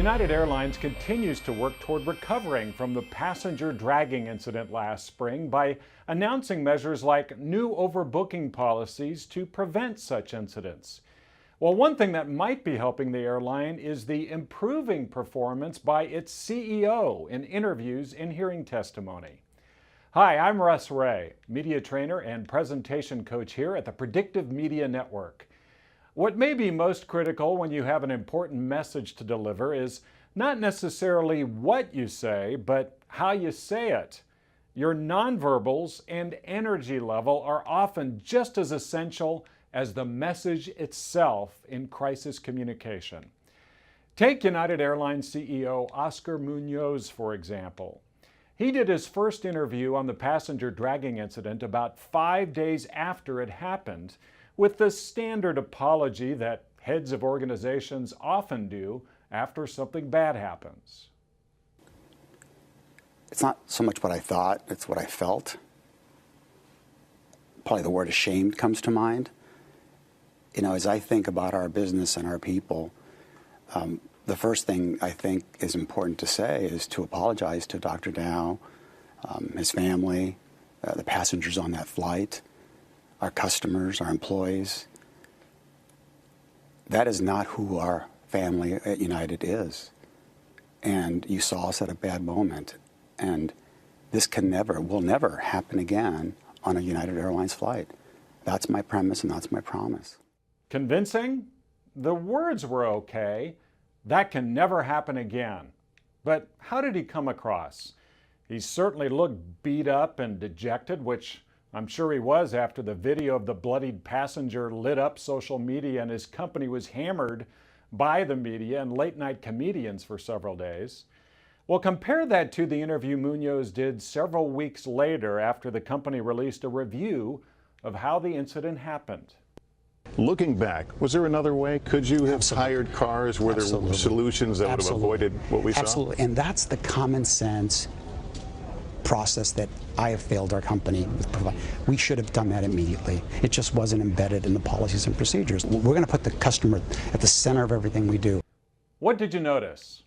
United Airlines continues to work toward recovering from the passenger dragging incident last spring by announcing measures like new overbooking policies to prevent such incidents. Well, one thing that might be helping the airline is the improving performance by its CEO in interviews and hearing testimony. Hi, I'm Russ Rhea, media trainer and presentation coach here at the Predictive Media Network. What may be most critical when you have an important message to deliver is not necessarily what you say, but how you say it. Your nonverbals and energy level are often just as essential as the message itself in crisis communication. Take United Airlines CEO Oscar Munoz, for example. He did his first interview on the passenger dragging incident about 5 days after it happened, with the standard apology that heads of organizations often do after something bad happens. It's not so much what I thought, it's what I felt. Probably the word ashamed comes to mind. You know, as I think about our business and our people, the first thing I think is important to say is to apologize to Dr. Dow, his family, the passengers on that flight, our customers, our employees. That is not who our family at United is. And you saw us at a bad moment. And this will never happen again on a United Airlines flight. That's my premise and that's my promise. Convincing? The words were okay. That can never happen again. But how did he come across? He certainly looked beat up and dejected, which I'm sure he was after the video of the bloodied passenger lit up social media and his company was hammered by the media and late-night comedians for several days. Well, compare that to the interview Munoz did several weeks later after the company released a review of how the incident happened. Looking back, was there another way? Could you have hired cars? Were there solutions that would have avoided what we saw? Absolutely, and that's the common sense process that I have failed our company with providing. We should have done that immediately. It just wasn't embedded in the policies and procedures. We're going to put the customer at the center of everything we do. What did you notice?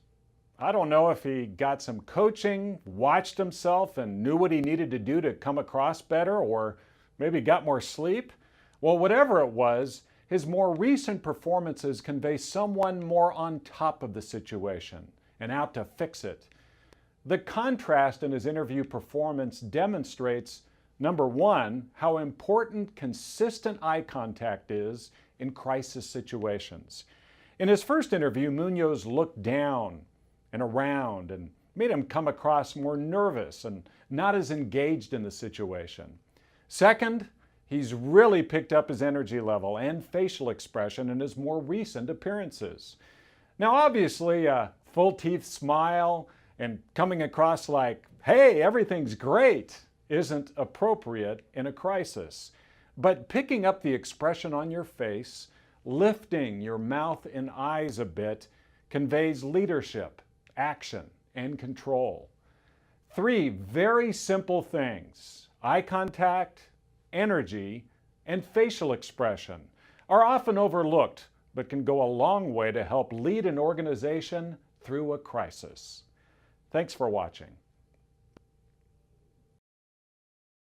I don't know if he got some coaching, watched himself, and knew what he needed to do to come across better, or maybe got more sleep. Well, whatever it was, his more recent performances convey someone more on top of the situation and out to fix it. The contrast in his interview performance demonstrates, number one, how important consistent eye contact is in crisis situations. In his first interview, Munoz looked down and around and made him come across more nervous and not as engaged in the situation. Second, he's really picked up his energy level and facial expression in his more recent appearances. Now, obviously, a full-teeth smile and coming across like, hey, everything's great, isn't appropriate in a crisis. But picking up the expression on your face, lifting your mouth and eyes a bit, conveys leadership, action, and control. 3 very simple things: eye contact, energy, and facial expression are often overlooked, but can go a long way to help lead an organization through a crisis. Thanks for watching.